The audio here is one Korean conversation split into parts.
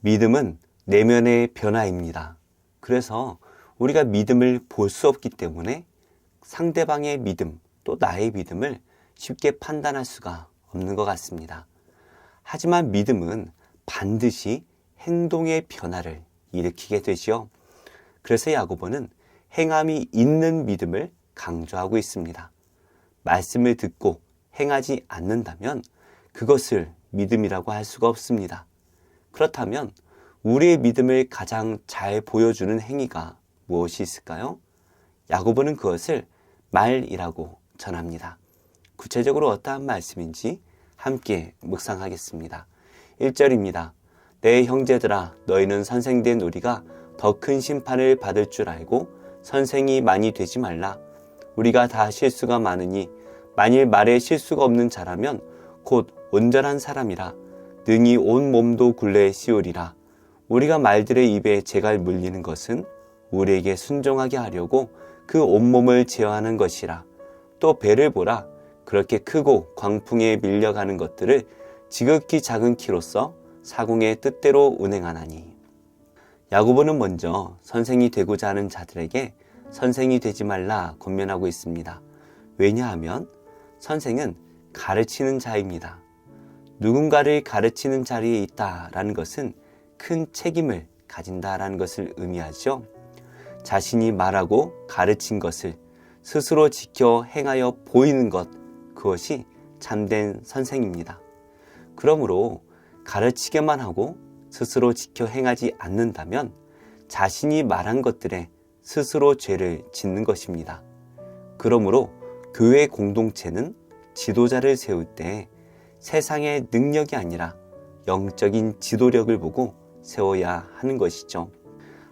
믿음은 내면의 변화입니다. 그래서 우리가 믿음을 볼 수 없기 때문에 상대방의 믿음, 또 나의 믿음을 쉽게 판단할 수가 없는 것 같습니다. 하지만 믿음은 반드시 행동의 변화를 일으키게 되지요. 그래서 야고보는 행함이 있는 믿음을 강조하고 있습니다. 말씀을 듣고 행하지 않는다면 그것을 믿음이라고 할 수가 없습니다. 그렇다면 우리의 믿음을 가장 잘 보여주는 행위가 무엇이 있을까요? 야고보는 그것을 말이라고 전합니다. 구체적으로 어떠한 말씀인지 함께 묵상하겠습니다. 1절입니다. 내 형제들아, 너희는 선생된 우리가 더 큰 심판을 받을 줄 알고 선생이 많이 되지 말라. 우리가 다 실수가 많으니 만일 말에 실수가 없는 자라면 곧 온전한 사람이라 능히 온 몸도 굴레에 씌우리라. 우리가 말들의 입에 재갈 물리는 것은 우리에게 순종하게 하려고 그 온몸을 제어하는 것이라. 또 배를 보라. 그렇게 크고 광풍에 밀려가는 것들을 지극히 작은 키로써 사공의 뜻대로 운행하나니. 야고보는 먼저 선생이 되고자 하는 자들에게 선생이 되지 말라 권면하고 있습니다. 왜냐하면 선생은 가르치는 자입니다. 누군가를 가르치는 자리에 있다라는 것은 큰 책임을 가진다라는 것을 의미하죠. 자신이 말하고 가르친 것을 스스로 지켜 행하여 보이는 것, 그것이 참된 선생입니다. 그러므로 가르치게만 하고 스스로 지켜 행하지 않는다면 자신이 말한 것들에 스스로 죄를 짓는 것입니다. 그러므로 교회 공동체는 지도자를 세울 때 세상의 능력이 아니라 영적인 지도력을 보고 세워야 하는 것이죠.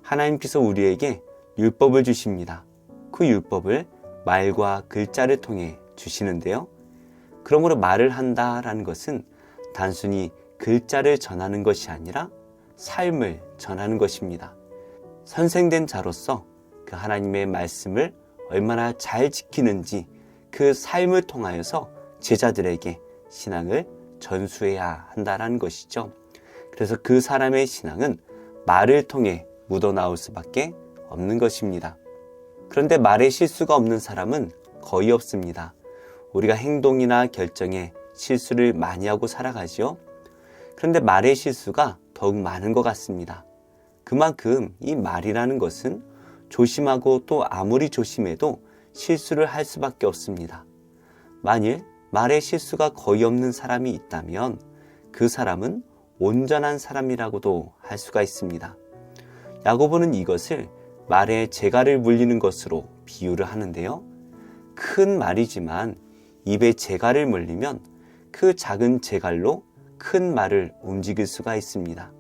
하나님께서 우리에게 율법을 주십니다. 그 율법을 말과 글자를 통해 주시는데요. 그러므로 말을 한다라는 것은 단순히 글자를 전하는 것이 아니라 삶을 전하는 것입니다. 선생된 자로서 그 하나님의 말씀을 얼마나 잘 지키는지 그 삶을 통하여서 제자들에게 신앙을 전수해야 한다는 것이죠. 그래서 그 사람의 신앙은 말을 통해 묻어나올 수밖에 없는 것입니다. 그런데 말에 실수가 없는 사람은 거의 없습니다. 우리가 행동이나 결정에 실수를 많이 하고 살아가지요. 그런데 말의 실수가 더욱 많은 것 같습니다. 그만큼 이 말이라는 것은 조심하고 또 아무리 조심해도 실수를 할 수밖에 없습니다. 만일 말에 실수가 거의 없는 사람이 있다면 그 사람은 온전한 사람이라고도 할 수가 있습니다. 야고보는 이것을 말에 재갈을 물리는 것으로 비유를 하는데요. 큰 말이지만 입에 재갈을 물리면 그 작은 재갈로 큰 말을 움직일 수가 있습니다.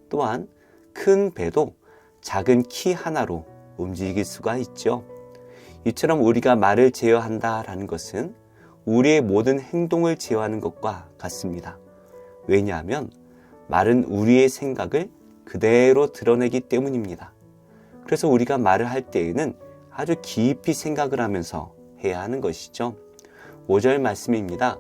또한 큰 배도 작은 키 하나로 움직일 수가 있죠. 이처럼 우리가 말을 제어한다라는 것은 우리의 모든 행동을 제어하는 것과 같습니다. 왜냐하면 말은 우리의 생각을 그대로 드러내기 때문입니다. 그래서 우리가 말을 할 때에는 아주 깊이 생각을 하면서 해야 하는 것이죠. 5절 말씀입니다.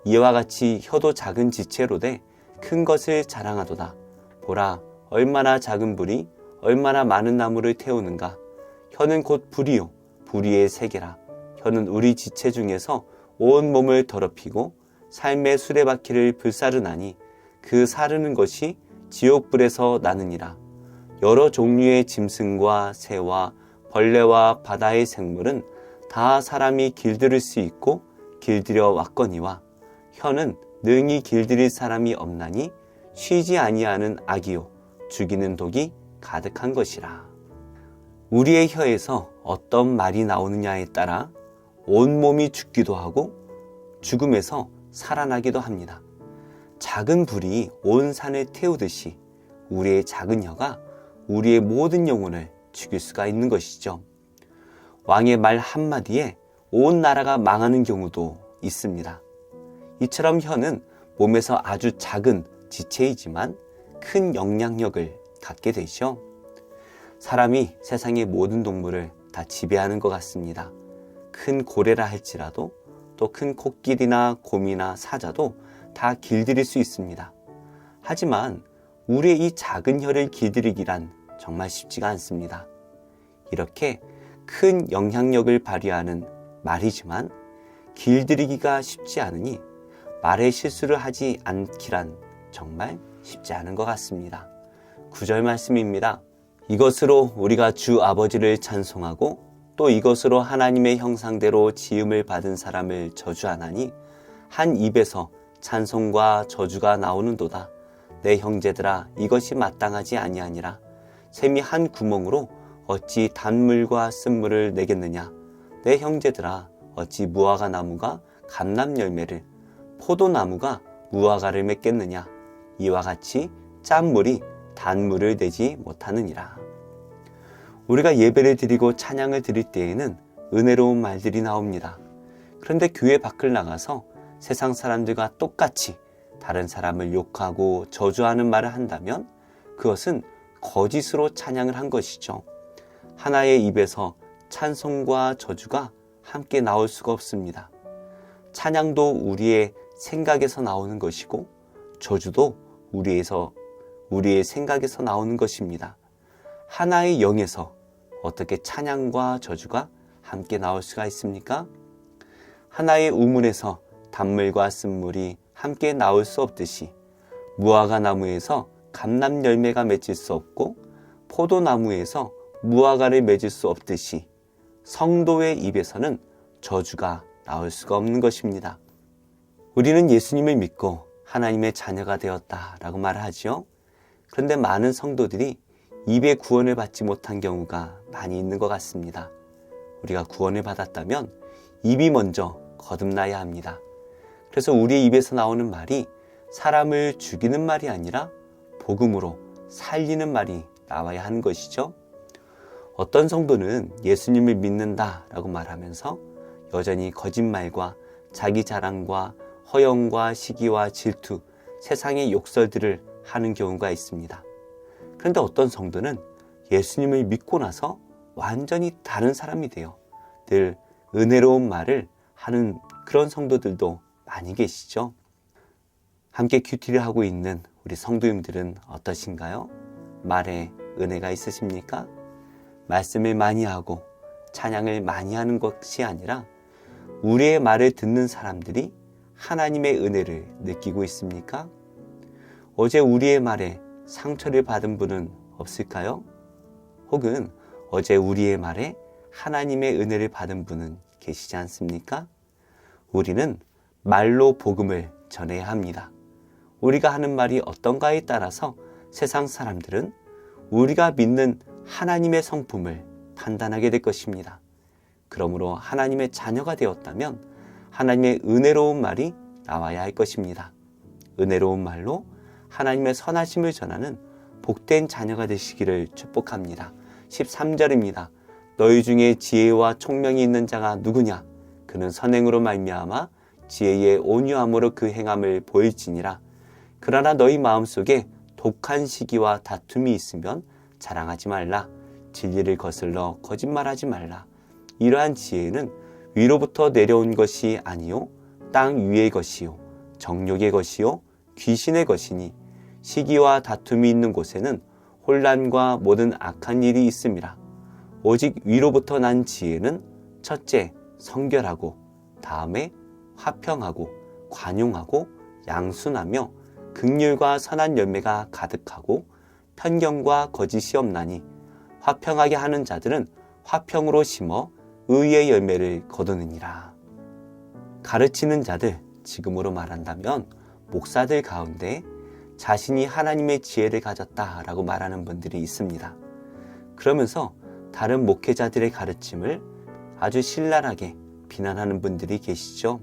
이와 같이 혀도 작은 지체로 돼 큰 것을 자랑하도다. 보라, 얼마나 작은 불이 얼마나 많은 나무를 태우는가. 혀는 곧 불이요, 불의의 세계라. 혀는 우리 지체 중에서 온 몸을 더럽히고 삶의 수레바퀴를 불사르나니 그 사르는 것이 지옥불에서 나느니라. 여러 종류의 짐승과 새와 벌레와 바다의 생물은 다 사람이 길들일 수 있고 길들여 왔거니와 혀는 능히 길들일 사람이 없나니 쉬지 아니하는 악이요 죽이는 독이 가득한 것이라. 우리의 혀에서 어떤 말이 나오느냐에 따라 온몸이 죽기도 하고 죽음에서 살아나기도 합니다. 작은 불이 온 산을 태우듯이 우리의 작은 혀가 우리의 모든 영혼을 죽일 수가 있는 것이죠. 왕의 말 한마디에 온 나라가 망하는 경우도 있습니다. 이처럼 혀는 몸에서 아주 작은 지체이지만 큰 영향력을 갖게 되죠. 사람이 세상의 모든 동물을 다 지배하는 것 같습니다. 큰 고래라 할지라도 또 큰 코끼리나 곰이나 사자도 다 길들일 수 있습니다. 하지만 우리의 이 작은 혀를 길들이기란 정말 쉽지가 않습니다. 이렇게 큰 영향력을 발휘하는 말이지만 길들이기가 쉽지 않으니 말의 실수를 하지 않기란 정말 쉽지 않은 것 같습니다. 9절 말씀입니다. 이것으로 우리가 주 아버지를 찬송하고 또 이것으로 하나님의 형상대로 지음을 받은 사람을 저주하나니 한 입에서 찬송과 저주가 나오는도다. 내 형제들아, 이것이 마땅하지 아니하니라. 샘이 한 구멍으로 어찌 단물과 쓴물을 내겠느냐. 내 형제들아, 어찌 무화과 나무가 감람 열매를, 포도나무가 무화과를 맺겠느냐. 이와 같이 짠물이 단물을 내지 못하느니라. 우리가 예배를 드리고 찬양을 드릴 때에는 은혜로운 말들이 나옵니다. 그런데 교회 밖을 나가서 세상 사람들과 똑같이 다른 사람을 욕하고 저주하는 말을 한다면 그것은 거짓으로 찬양을 한 것이죠. 하나의 입에서 찬송과 저주가 함께 나올 수가 없습니다. 찬양도 우리의 생각에서 나오는 것이고 저주도 우리의 생각에서 나오는 것입니다. 하나의 영에서 어떻게 찬양과 저주가 함께 나올 수가 있습니까? 하나의 우물에서 단물과 쓴물이 함께 나올 수 없듯이 무화과 나무에서 감람 열매가 맺을 수 없고 포도나무에서 무화과를 맺을 수 없듯이 성도의 입에서는 저주가 나올 수가 없는 것입니다. 우리는 예수님을 믿고 하나님의 자녀가 되었다라고 말하지요. 그런데 많은 성도들이 입에 구원을 받지 못한 경우가 많이 있는 것 같습니다. 우리가 구원을 받았다면 입이 먼저 거듭나야 합니다. 그래서 우리의 입에서 나오는 말이 사람을 죽이는 말이 아니라 복음으로 살리는 말이 나와야 하는 것이죠. 어떤 성도는 예수님을 믿는다라고 말하면서 여전히 거짓말과 자기 자랑과 허영과 시기와 질투, 세상의 욕설들을 하는 경우가 있습니다. 그런데 어떤 성도는 예수님을 믿고 나서 완전히 다른 사람이 돼요. 늘 은혜로운 말을 하는 그런 성도들도 많이 계시죠. 함께 큐티를 하고 있는 우리 성도님들은 어떠신가요? 말에 은혜가 있으십니까? 말씀을 많이 하고 찬양을 많이 하는 것이 아니라 우리의 말을 듣는 사람들이 하나님의 은혜를 느끼고 있습니까? 어제 우리의 말에 상처를 받은 분은 없을까요? 혹은 어제 우리의 말에 하나님의 은혜를 받은 분은 계시지 않습니까? 우리는 말로 복음을 전해야 합니다. 우리가 하는 말이 어떤가에 따라서 세상 사람들은 우리가 믿는 하나님의 성품을 판단하게 될 것입니다. 그러므로 하나님의 자녀가 되었다면 하나님의 은혜로운 말이 나와야 할 것입니다. 은혜로운 말로 하나님의 선하심을 전하는 복된 자녀가 되시기를 축복합니다. 13절입니다. 너희 중에 지혜와 총명이 있는 자가 누구냐? 그는 선행으로 말미암아 지혜의 온유함으로 그 행함을 보일지니라. 그러나 너희 마음속에 독한 시기와 다툼이 있으면 자랑하지 말라. 진리를 거슬러 거짓말하지 말라. 이러한 지혜는 위로부터 내려온 것이 아니요 땅 위의 것이요 정욕의 것이요 귀신의 것이니 시기와 다툼이 있는 곳에는 혼란과 모든 악한 일이 있음이라. 오직 위로부터 난 지혜는 첫째 성결하고 다음에 화평하고 관용하고 양순하며 긍휼과 선한 열매가 가득하고 편견과 거짓이 없나니 화평하게 하는 자들은 화평으로 심어 의의 열매를 거두느니라. 가르치는 자들, 지금으로 말한다면 목사들 가운데 자신이 하나님의 지혜를 가졌다라고 말하는 분들이 있습니다. 그러면서 다른 목회자들의 가르침을 아주 신랄하게 비난하는 분들이 계시죠.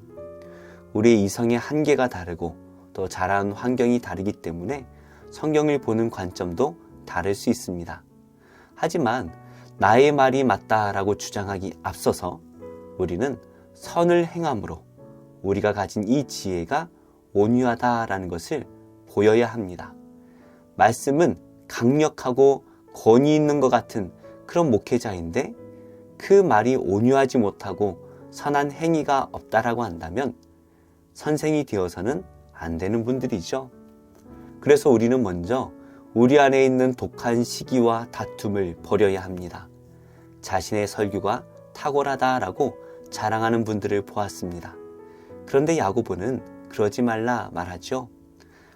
우리의 이성의 한계가 다르고 또 자란 환경이 다르기 때문에 성경을 보는 관점도 다를 수 있습니다. 하지만 나의 말이 맞다라고 주장하기 앞서서 우리는 선을 행함으로 우리가 가진 이 지혜가 온유하다라는 것을 보여야 합니다. 말씀은 강력하고 권위 있는 것 같은 그런 목회자인데 그 말이 온유하지 못하고 선한 행위가 없다라고 한다면 선생이 되어서는 안 되는 분들이죠. 그래서 우리는 먼저 우리 안에 있는 독한 시기와 다툼을 버려야 합니다. 자신의 설교가 탁월하다라고 자랑하는 분들을 보았습니다. 그런데 야고보는 그러지 말라 말하죠.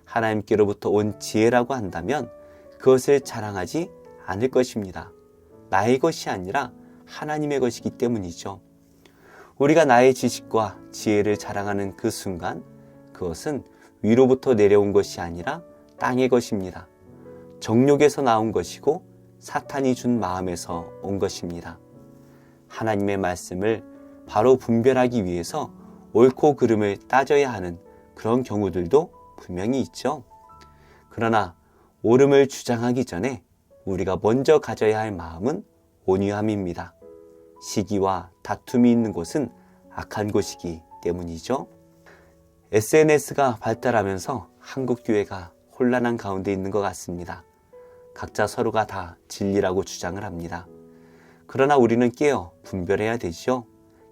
하나님께로부터 온 지혜라고 한다면 그것을 자랑하지 않을 것입니다. 나의 것이 아니라 하나님의 것이기 때문이죠. 우리가 나의 지식과 지혜를 자랑하는 그 순간 그것은 위로부터 내려온 것이 아니라 땅의 것입니다. 정욕에서 나온 것이고 사탄이 준 마음에서 온 것입니다. 하나님의 말씀을 바로 분별하기 위해서 옳고 그름을 따져야 하는 그런 경우들도 분명히 있죠. 그러나 옳음을 주장하기 전에 우리가 먼저 가져야 할 마음은 온유함입니다. 시기와 다툼이 있는 곳은 악한 곳이기 때문이죠. SNS가 발달하면서 한국교회가 혼란한 가운데 있는 것 같습니다. 각자 서로가 다 진리라고 주장을 합니다. 그러나 우리는 깨어 분별해야 되죠.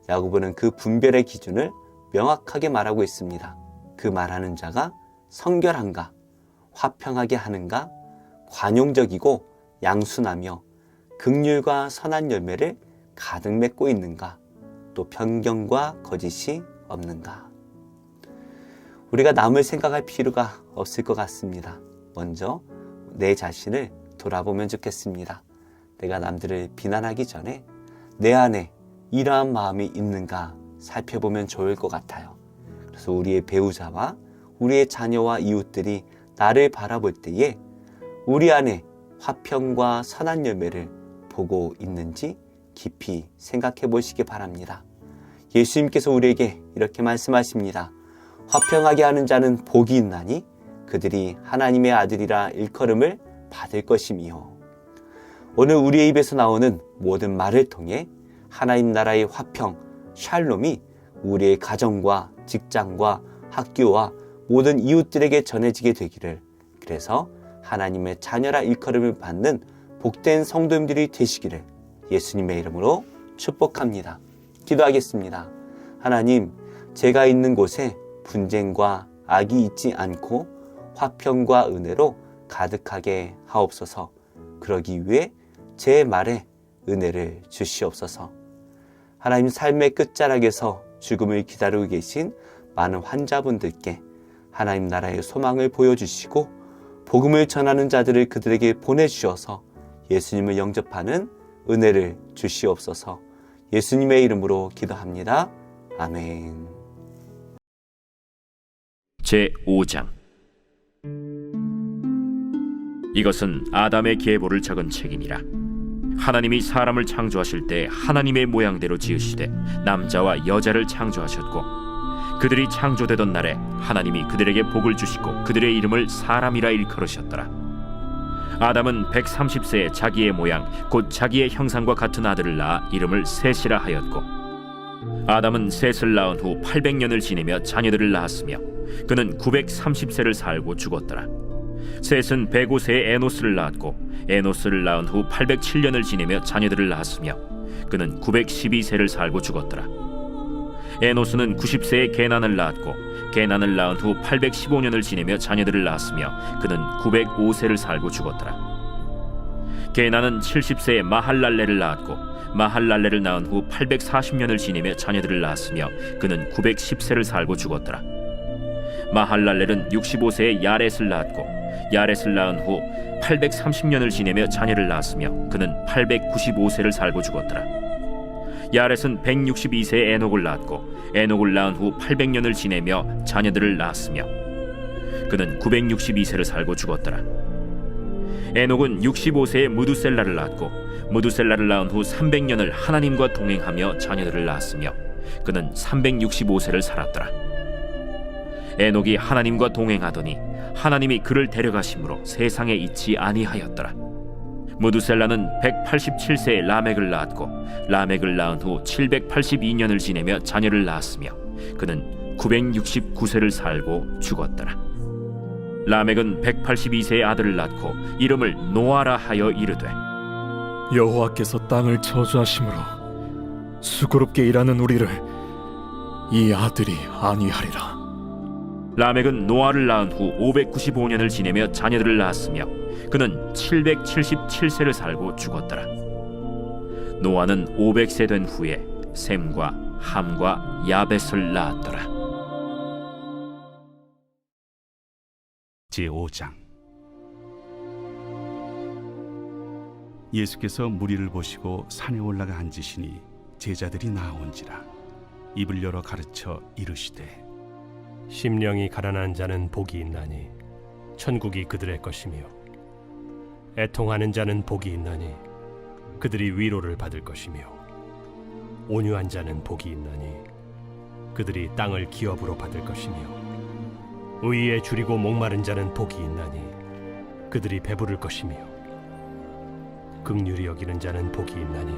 야고보는 그 분별의 기준을 명확하게 말하고 있습니다. 그 말하는 자가 성결한가, 화평하게 하는가, 관용적이고 양순하며 긍휼과 선한 열매를 가득 맺고 있는가, 또 편견과 거짓이 없는가. 우리가 남을 생각할 필요가 없을 것 같습니다. 먼저 내 자신을 돌아보면 좋겠습니다. 내가 남들을 비난하기 전에 내 안에 이러한 마음이 있는가 살펴보면 좋을 것 같아요. 그래서 우리의 배우자와 우리의 자녀와 이웃들이 나를 바라볼 때에 우리 안에 화평과 선한 열매를 보고 있는지 깊이 생각해 보시기 바랍니다. 예수님께서 우리에게 이렇게 말씀하십니다. 화평하게 하는 자는 복이 있나니 그들이 하나님의 아들이라 일컬음을 받을 것이며. 오늘 우리의 입에서 나오는 모든 말을 통해 하나님 나라의 화평, 샬롬이 우리의 가정과 직장과 학교와 모든 이웃들에게 전해지게 되기를, 그래서 하나님의 자녀라 일컬음을 받는 복된 성도님들이 되시기를 예수님의 이름으로 축복합니다. 기도하겠습니다. 하나님, 제가 있는 곳에 분쟁과 악이 있지 않고 화평과 은혜로 가득하게 하옵소서. 그러기 위해 제 말에 은혜를 주시옵소서. 하나님, 삶의 끝자락에서 죽음을 기다리고 계신 많은 환자분들께 하나님 나라의 소망을 보여주시고 복음을 전하는 자들을 그들에게 보내주셔서 예수님을 영접하는 은혜를 주시옵소서. 예수님의 이름으로 기도합니다. 아멘. 제5장. 이것은 아담의 계보를 적은 책이니라. 하나님이 사람을 창조하실 때 하나님의 모양대로 지으시되 남자와 여자를 창조하셨고, 그들이 창조되던 날에 하나님이 그들에게 복을 주시고 그들의 이름을 사람이라 일컬으셨더라. 아담은 130세에 자기의 모양 곧 자기의 형상과 같은 아들을 낳아 이름을 셋이라 하였고, 아담은 셋을 낳은 후 800년을 지내며 자녀들을 낳았으며 그는 930세를 살고 죽었더라. 셋은 105세에 에노스를 낳았고, 에노스를 낳은 후 807년을 지내며 자녀들을 낳았으며 그는 912세를 살고 죽었더라. 에노스는 90세에 게난을 낳았고, 게난을 낳은 후 815년을 지내며 자녀들을 낳았으며 그는 905세를 살고 죽었더라. 게난은 70세에 마할랄레를 낳았고, 마할랄레를 낳은 후 840년을 지내며 자녀들을 낳았으며 그는 910세를 살고 죽었더라. 마할랄렐은 65세에 야렛을 낳았고, 야렛을 낳은 후 830년을 지내며 자녀를 낳았으며 그는 895세를 살고 죽었더라. 야렛은 162세에 에녹을 낳았고, 에녹을 낳은 후 800년을 지내며 자녀들을 낳았으며 그는 962세를 살고 죽었더라. 에녹은 65세에 무두셀라를 낳았고, 무두셀라를 낳은 후 300년을 하나님과 동행하며 자녀들을 낳았으며 그는 365세를 살았더라. 에녹이 하나님과 동행하더니 하나님이 그를 데려가심으로 세상에 있지 아니하였더라. 무두셀라는 187세에 라멕을 낳았고, 라멕을 낳은 후 782년을 지내며 자녀를 낳았으며 그는 969세를 살고 죽었더라. 라멕은 182세의 아들을 낳고 이름을 노아라 하여 이르되, 여호와께서 땅을 저주하심으로 수고롭게 일하는 우리를 이 아들이 안위하리라. 라멕은 노아를 낳은 후 595년을 지내며 자녀들을 낳았으며 그는 777세를 살고 죽었더라. 노아는 500세 된 후에 셈과 함과 야벳을 낳았더라. 제5장. 예수께서 무리를 보시고 산에 올라가 앉으시니 제자들이 나온지라. 입을 열어 가르쳐 이르시되 심령이 가난한 자는 복이 있나니 천국이 그들의 것이며 애통하는 자는 복이 있나니 그들이 위로를 받을 것이며 온유한 자는 복이 있나니 그들이 땅을 기업으로 받을 것이며 의에 줄이고 목마른 자는 복이 있나니 그들이 배부를 것이며 긍휼히 여기는 자는 복이 있나니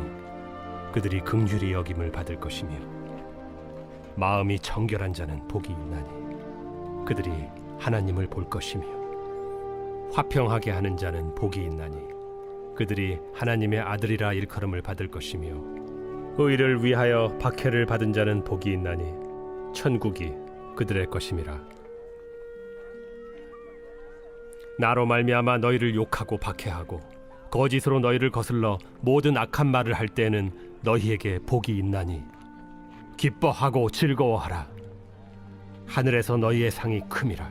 그들이 긍휼히 여김을 받을 것이며 마음이 정결한 자는 복이 있나니 그들이 하나님을 볼 것이며 화평하게 하는 자는 복이 있나니 그들이 하나님의 아들이라 일컬음을 받을 것이며 의를 위하여 박해를 받은 자는 복이 있나니 천국이 그들의 것임이라. 나로 말미암아 너희를 욕하고 박해하고 거짓으로 너희를 거슬러 모든 악한 말을 할 때에는 너희에게 복이 있나니 기뻐하고 즐거워하라. 하늘에서 너희의 상이 큼이라.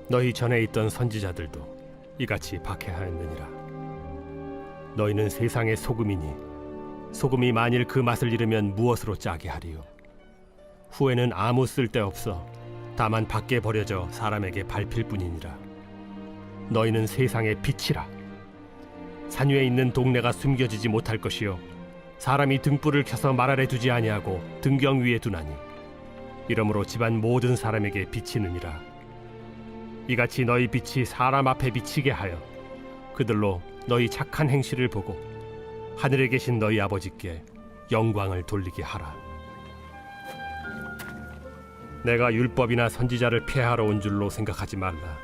너희 전에 있던 선지자들도 이같이 박해하였느니라. 너희는 세상의 소금이니 소금이 만일 그 맛을 잃으면 무엇으로 짜게 하리요? 후에는 아무 쓸데없어 다만 밖에 버려져 사람에게 밟힐 뿐이니라. 너희는 세상의 빛이라. 산 위에 있는 동네가 숨겨지지 못할 것이요 사람이 등불을 켜서 말 아래 두지 아니하고 등경 위에 두나니 이러므로 집안 모든 사람에게 비치느니라. 이같이 너희 빛이 사람 앞에 비치게 하여 그들로 너희 착한 행실을 보고 하늘에 계신 너희 아버지께 영광을 돌리게 하라. 내가 율법이나 선지자를 폐하러 온 줄로 생각하지 말라.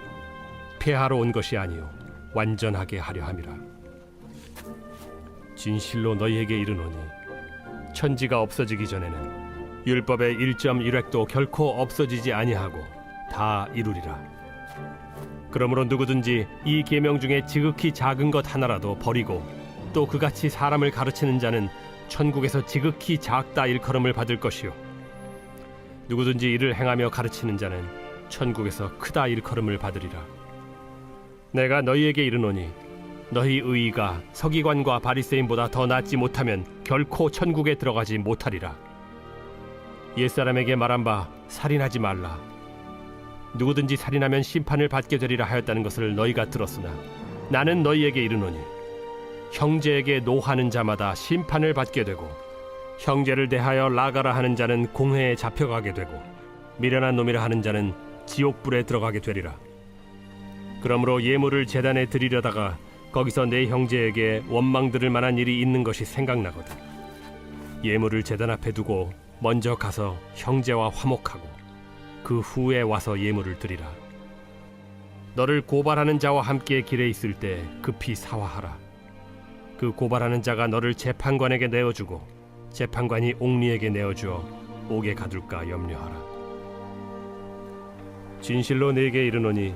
폐하러 온 것이 아니요 완전하게 하려 함이라. 진실로 너희에게 이르노니 천지가 없어지기 전에는 율법의 1.1획도 결코 없어지지 아니하고 다 이루리라. 그러므로 누구든지 이 계명 중에 지극히 작은 것 하나라도 버리고 또 그같이 사람을 가르치는 자는 천국에서 지극히 작다 일컬음을 받을 것이요 누구든지 이를 행하며 가르치는 자는 천국에서 크다 일컬음을 받으리라. 내가 너희에게 이르노니 너희 의의가 서기관과 바리새인보다 더 낫지 못하면 결코 천국에 들어가지 못하리라. 옛사람에게 말한 바 살인하지 말라. 누구든지 살인하면 심판을 받게 되리라 하였다는 것을 너희가 들었으나 나는 너희에게 이르노니 형제에게 노하는 자마다 심판을 받게 되고 형제를 대하여 나가라 하는 자는 공회에 잡혀가게 되고 미련한 놈이라 하는 자는 지옥불에 들어가게 되리라. 그러므로 예물을 제단에 드리려다가 거기서 내 형제에게 원망 들을 만한 일이 있는 것이 생각나거든. 예물을 제단 앞에 두고 먼저 가서 형제와 화목하고 그 후에 와서 예물을 드리라. 너를 고발하는 자와 함께 길에 있을 때 급히 사화하라. 그 고발하는 자가 너를 재판관에게 내어주고 재판관이 옥리에게 내어주어 옥에 가둘까 염려하라. 진실로 네게 이르노니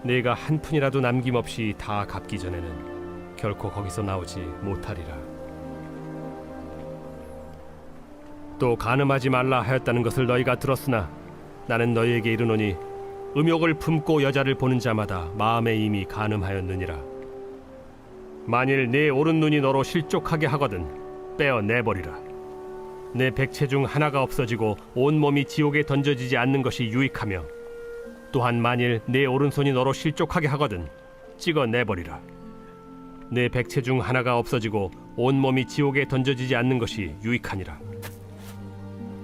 네가 한 푼이라도 남김없이 다 갚기 전에는 결코 거기서 나오지 못하리라. 또 간음하지 말라 하였다는 것을 너희가 들었으나 나는 너희에게 이르노니 음욕을 품고 여자를 보는 자마다 마음에 이미 간음하였느니라. 만일 네 오른눈이 너로 실족하게 하거든 빼어 내버리라. 내 백체 중 하나가 없어지고 온몸이 지옥에 던져지지 않는 것이 유익하며 또한 만일 내 오른손이 너로 실족하게 하거든 찍어 내버리라. 내 백체 중 하나가 없어지고 온몸이 지옥에 던져지지 않는 것이 유익하니라.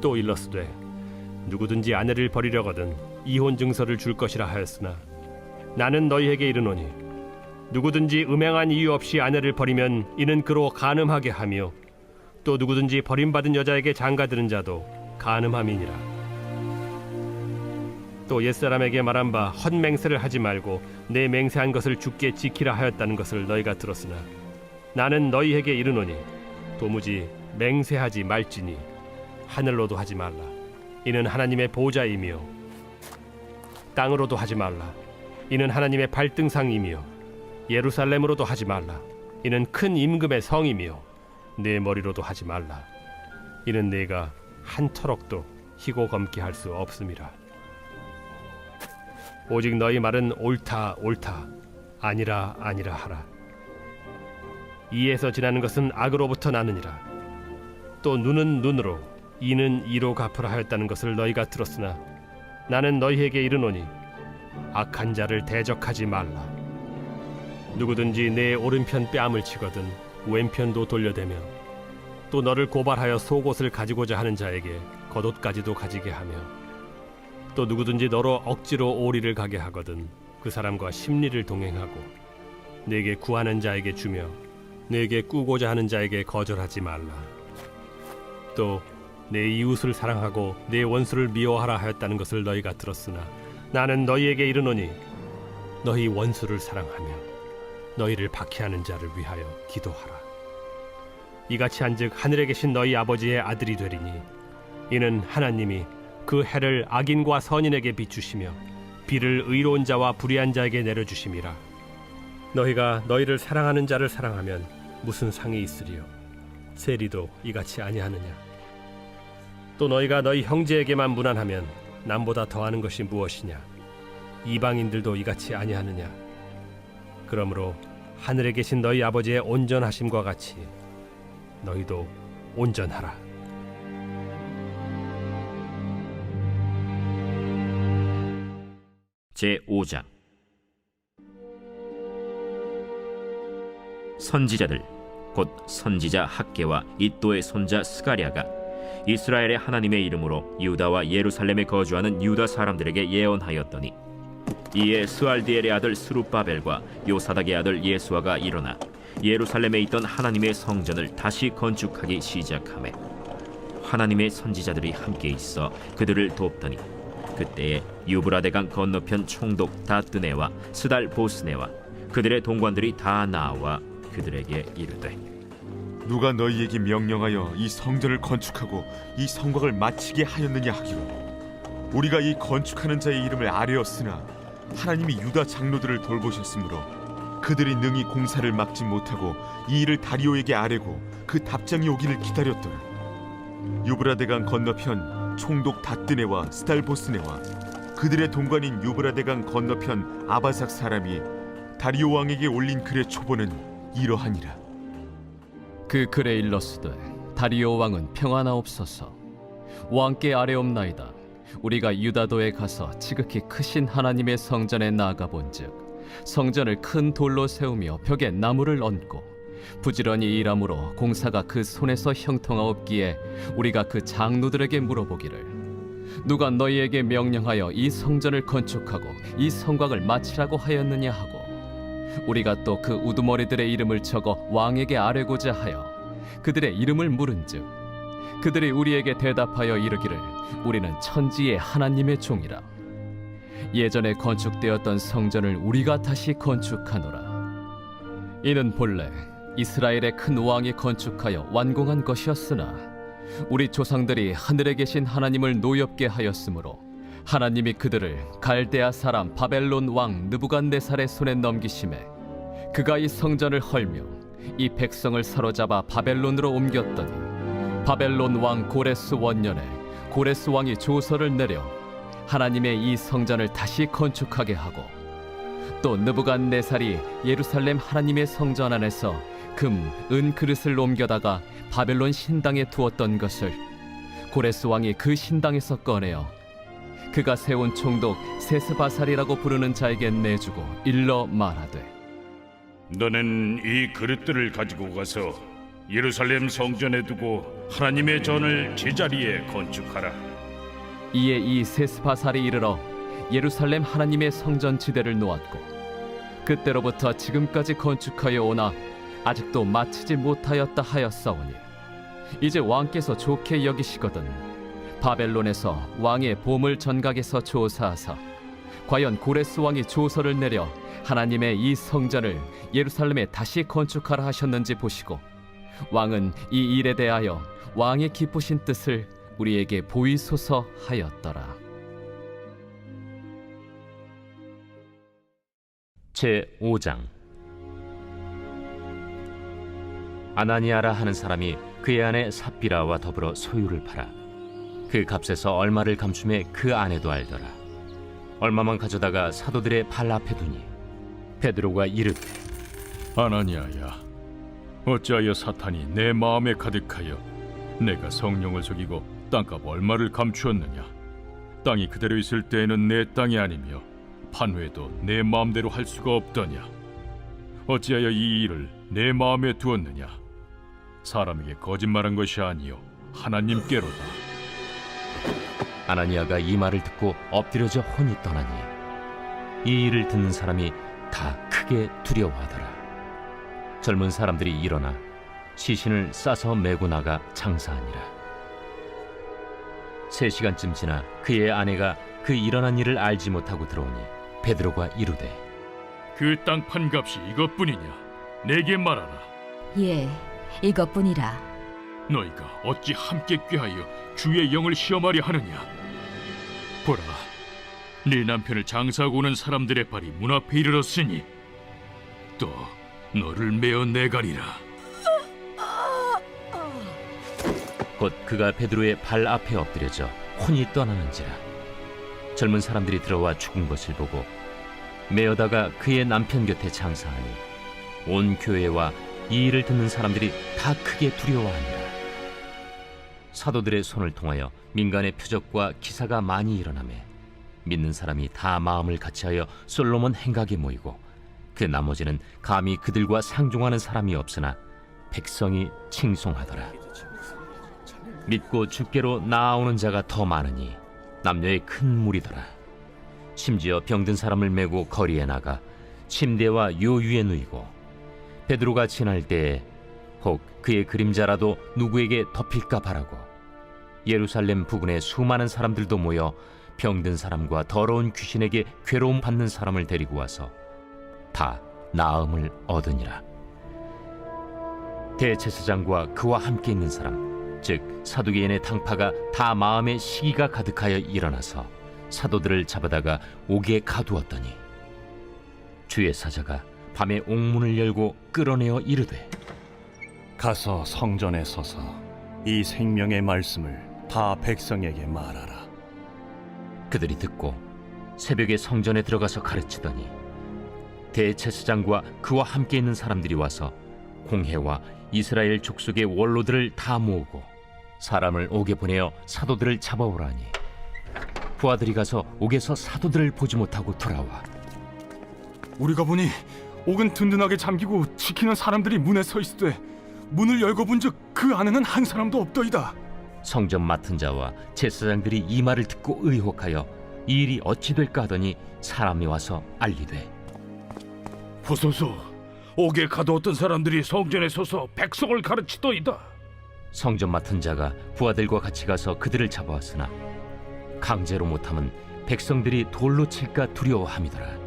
또 일러스되 누구든지 아내를 버리려거든 이혼 증서를 줄 것이라 하였으나 나는 너희에게 이르노니 누구든지 음행한 이유 없이 아내를 버리면 이는 그로 간음하게 하며 또 누구든지 버림받은 여자에게 장가드는 자도 간음함이니라. 또 옛사람에게 말한 바 헛맹세를 하지 말고 내 맹세한 것을 주께 지키라 하였다는 것을 너희가 들었으나 나는 너희에게 이르노니 도무지 맹세하지 말지니 하늘로도 하지 말라. 이는 하나님의 보좌이며 땅으로도 하지 말라. 이는 하나님의 발등상이며 예루살렘으로도 하지 말라. 이는 큰 임금의 성임이요 내 머리로도 하지 말라. 이는 내가 한 터럭도 희고 검게 할 수 없음이라. 오직 너희 말은 옳다 옳다 아니라 아니라 하라. 이에서 지나는 것은 악으로부터 나느니라. 또 눈은 눈으로 이는 이로 갚으라 하였다는 것을 너희가 들었으나 나는 너희에게 이르노니 악한 자를 대적하지 말라. 누구든지 내 오른편 뺨을 치거든 왼편도 돌려대며 또 너를 고발하여 속옷을 가지고자 하는 자에게 겉옷까지도 가지게 하며 또 누구든지 너로 억지로 오리를 가게 하거든 그 사람과 심리를 동행하고 내게 구하는 자에게 주며 내게 꾸고자 하는 자에게 거절하지 말라. 또 내 이웃을 사랑하고 내 원수를 미워하라 하였다는 것을 너희가 들었으나 나는 너희에게 이르노니 너희 원수를 사랑하며 너희를 박해하는 자를 위하여 기도하라. 이같이 한즉 하늘에 계신 너희 아버지의 아들이 되리니 이는 하나님이 그 해를 악인과 선인에게 비추시며 비를 의로운 자와 불의한 자에게 내려주심이라. 너희가 너희를 사랑하는 자를 사랑하면 무슨 상이 있으리요? 세리도 이같이 아니하느냐? 또 너희가 너희 형제에게만 무난하면 남보다 더하는 것이 무엇이냐? 이방인들도 이같이 아니하느냐? 그러므로 하늘에 계신 너희 아버지의 온전하심과 같이 너희도 온전하라. 제5장. 선지자들 곧 선지자 학개와 이또의 손자 스가랴가 이스라엘의 하나님의 이름으로 유다와 예루살렘에 거주하는 유다 사람들에게 예언하였더니 이에 스알디엘의 아들 스룹바벨과 요사닥의 아들 예수아가 일어나 예루살렘에 있던 하나님의 성전을 다시 건축하기 시작하매 하나님의 선지자들이 함께 있어 그들을 돕더니 그때에 유브라데강 건너편 총독 다뜨네와 스달 보스네와 그들의 동관들이 다 나와 그들에게 이르되 누가 너희에게 명령하여 이 성전을 건축하고 이 성곽을 마치게 하였느냐 하기로 우리가 이 건축하는 자의 이름을 아뢰었으나 하나님이 유다 장로들을 돌보셨으므로 그들이 능히 공사를 막지 못하고 이 일을 다리오에게 아뢰고 그 답장이 오기를 기다렸더라. 유브라데강 건너편 총독 다뜨네와 스달보스네와 그들의 동관인 유브라데강 건너편 아바삭 사람이 다리오 왕에게 올린 글의 초본은 이러하니라. 그 글에 일렀으되 다리오 왕은 평안하옵소서. 왕께 아뢰옵나이다. 우리가 유다도에 가서 지극히 크신 하나님의 성전에 나아가 본즉 성전을 큰 돌로 세우며 벽에 나무를 얹고 부지런히 일함으로 공사가 그 손에서 형통하옵기에 우리가 그 장로들에게 물어보기를 누가 너희에게 명령하여 이 성전을 건축하고 이 성곽을 마치라고 하였느냐 하고 우리가 또 그 우두머리들의 이름을 적어 왕에게 아뢰고자 하여 그들의 이름을 물은즉 그들이 우리에게 대답하여 이르기를 우리는 천지의 하나님의 종이라. 예전에 건축되었던 성전을 우리가 다시 건축하노라. 이는 본래 이스라엘의 큰 왕이 건축하여 완공한 것이었으나 우리 조상들이 하늘에 계신 하나님을 노엽게 하였으므로 하나님이 그들을 갈대아 사람 바벨론 왕 느부갓네살의 손에 넘기심에 그가 이 성전을 헐며 이 백성을 사로잡아 바벨론으로 옮겼더니 바벨론 왕 고레스 원년에 고레스 왕이 조서를 내려 하나님의 이 성전을 다시 건축하게 하고 또 느부갓네살이 예루살렘 하나님의 성전 안에서 금, 은 그릇을 옮겨다가 바벨론 신당에 두었던 것을 고레스 왕이 그 신당에서 꺼내어 그가 세운 총독 세스바살이라고 부르는 자에게 내주고 일러 말하되 너는 이 그릇들을 가지고 가서 예루살렘 성전에 두고 하나님의 전을 제자리에 건축하라. 이에 이 세스바살이 이르러 예루살렘 하나님의 성전 지대를 놓았고 그때로부터 지금까지 건축하여 오나 아직도 마치지 못하였다 하였사오니 이제 왕께서 좋게 여기시거든 바벨론에서 왕의 보물 전각에서 조사하사 과연 고레스 왕이 조서를 내려 하나님의 이 성전을 예루살렘에 다시 건축하라 하셨는지 보시고 왕은 이 일에 대하여 왕의 기쁘신 뜻을 우리에게 보이소서 하였더라. 제5장. 아나니아라 하는 사람이 그의 아내 삽비라와 더불어 소유를 팔아 그 값에서 얼마를 감춤해 그 아내도 알더라. 얼마만 가져다가 사도들의 발 앞에 두니 베드로가 이르되 아나니아야, 어찌하여 사탄이 내 마음에 가득하여 내가 성령을 속이고 땅값 얼마를 감추었느냐? 땅이 그대로 있을 때에는 내 땅이 아니며 판회도 내 마음대로 할 수가 없더냐? 어찌하여 이 일을 내 마음에 두었느냐? 사람에게 거짓말한 것이 아니요 하나님께로다. 아나니아가 이 말을 듣고 엎드려져 혼이 떠나니 이 일을 듣는 사람이 다 크게 두려워하더라. 젊은 사람들이 일어나 시신을 싸서 메고 나가 장사하니라. 3시간쯤 지나 그의 아내가 그 일어난 일을 알지 못하고 들어오니 베드로가 이르되 그 땅 판값이 이것뿐이냐? 내게 말하라. 예, 이것뿐이라. 너희가 어찌 함께 꾀하여 주의 영을 시험하려 하느냐? 보라, 네 남편을 장사하고 오는 사람들의 발이 문 앞에 이르렀으니 또 너를 메어 내가리라. 곧 그가 베드로의 발 앞에 엎드려져 혼이 떠나는지라. 젊은 사람들이 들어와 죽은 것을 보고 메어다가 그의 남편 곁에 장사하니 온 교회와 이 일을 듣는 사람들이 다 크게 두려워하니라. 사도들의 손을 통하여 민간의 표적과 기사가 많이 일어나매 믿는 사람이 다 마음을 같이하여 솔로몬 행각에 모이고 그 나머지는 감히 그들과 상종하는 사람이 없으나 백성이 칭송하더라. 믿고 주께로 나아오는 자가 더 많으니 남녀의 큰 무리더라. 심지어 병든 사람을 메고 거리에 나가 침대와 요 위에 누이고 베드로가 지날 때에 혹 그의 그림자라도 누구에게 덮일까 바라고 예루살렘 부근에 수많은 사람들도 모여 병든 사람과 더러운 귀신에게 괴로움 받는 사람을 데리고 와서 다 나음을 얻으니라. 대제사장과 그와 함께 있는 사람 즉 사두개인의 당파가 다 마음에 시기가 가득하여 일어나서 사도들을 잡아다가 옥에 가두었더니 주의 사자가 밤에 옥문을 열고 끌어내어 이르되 가서 성전에 서서 이 생명의 말씀을 다 백성에게 말하라. 그들이 듣고 새벽에 성전에 들어가서 가르치더니 대제사장과 그와 함께 있는 사람들이 와서 공회와 이스라엘 족속의 원로들을 다 모으고 사람을 옥에 보내어 사도들을 잡아오라니 부하들이 가서 옥에서 사도들을 보지 못하고 돌아와 우리가 보니 옥은 든든하게 잠기고 지키는 사람들이 문에 서 있으되 문을 열고 본즉 그 안에는 한 사람도 없더이다. 성전 맡은 자와 제사장들이 이 말을 듣고 의혹하여 이 일이 어찌 될까 하더니 사람이 와서 알리되 보소서, 옥에 가두었던 사람들이 성전에 서서 백성을 가르치더이다. 성전 맡은 자가 부하들과 같이 가서 그들을 잡아왔으나 강제로 못함은 백성들이 돌로 칠까 두려워함이더라.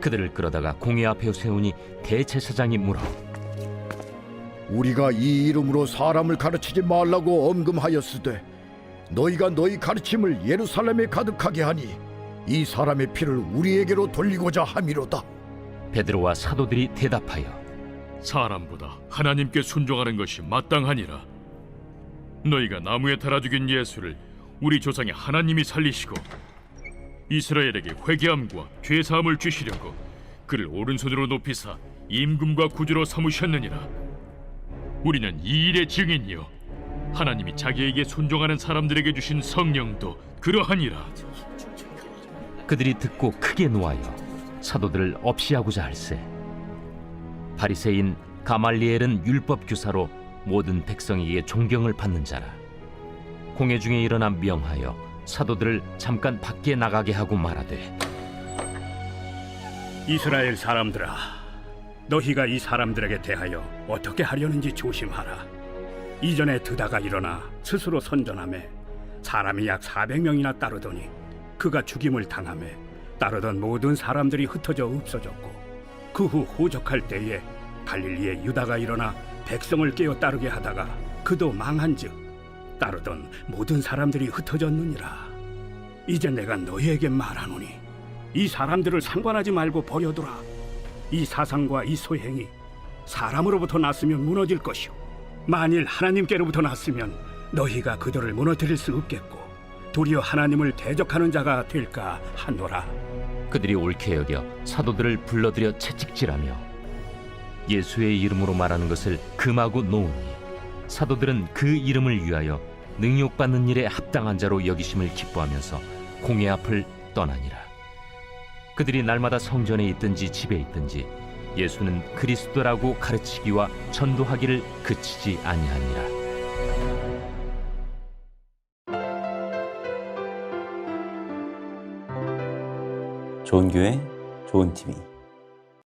그들을 끌어다가 공회 앞에 세우니 대제사장이 물어 우리가 이 이름으로 사람을 가르치지 말라고 엄금하였으되 너희가 너희 가르침을 예루살렘에 가득하게 하니 이 사람의 피를 우리에게로 돌리고자 함이로다. 베드로와 사도들이 대답하여 사람보다 하나님께 순종하는 것이 마땅하니라. 너희가 나무에 달아 죽인 예수를 우리 조상의 하나님이 살리시고 이스라엘에게 회개함과 죄사함을 주시려고 그를 오른손으로 높이사 임금과 구주로 삼으셨느니라. 우리는 이 일의 증인이요 하나님이 자기에게 순종하는 사람들에게 주신 성령도 그러하니라. 그들이 듣고 크게 노하여 사도들을 없이하고자 할세 바리새인 가말리엘은 율법 교사로 모든 백성에게 존경을 받는 자라. 공회 중에 일어나 명하여 사도들을 잠깐 밖에 나가게 하고 말하되 이스라엘 사람들아, 너희가 이 사람들에게 대하여 어떻게 하려는지 조심하라. 이전에 드다가 일어나 스스로 선전하매 사람이 약 400명이나 따르더니 그가 죽임을 당하매 따르던 모든 사람들이 흩어져 없어졌고 그 후 호적할 때에 갈릴리에 유다가 일어나 백성을 깨어 따르게 하다가 그도 망한즉 따르던 모든 사람들이 흩어졌느니라. 이제 내가 너희에게 말하노니 이 사람들을 상관하지 말고 버려두라. 이 사상과 이 소행이 사람으로부터 났으면 무너질 것이요 만일 하나님께로부터 났으면 너희가 그들을 무너뜨릴 수 없겠고 도리어 하나님을 대적하는 자가 될까 하노라. 그들이 옳게 여겨 사도들을 불러들여 채찍질하며 예수의 이름으로 말하는 것을 금하고 놓으니 사도들은 그 이름을 위하여 능욕받는 일에 합당한 자로 여기심을 기뻐하면서 공회 앞을 떠나니라. 그들이 날마다 성전에 있든지 집에 있든지 예수는 그리스도라고 가르치기와 전도하기를 그치지 아니하니라. 좋은 교회, 좋은 TV.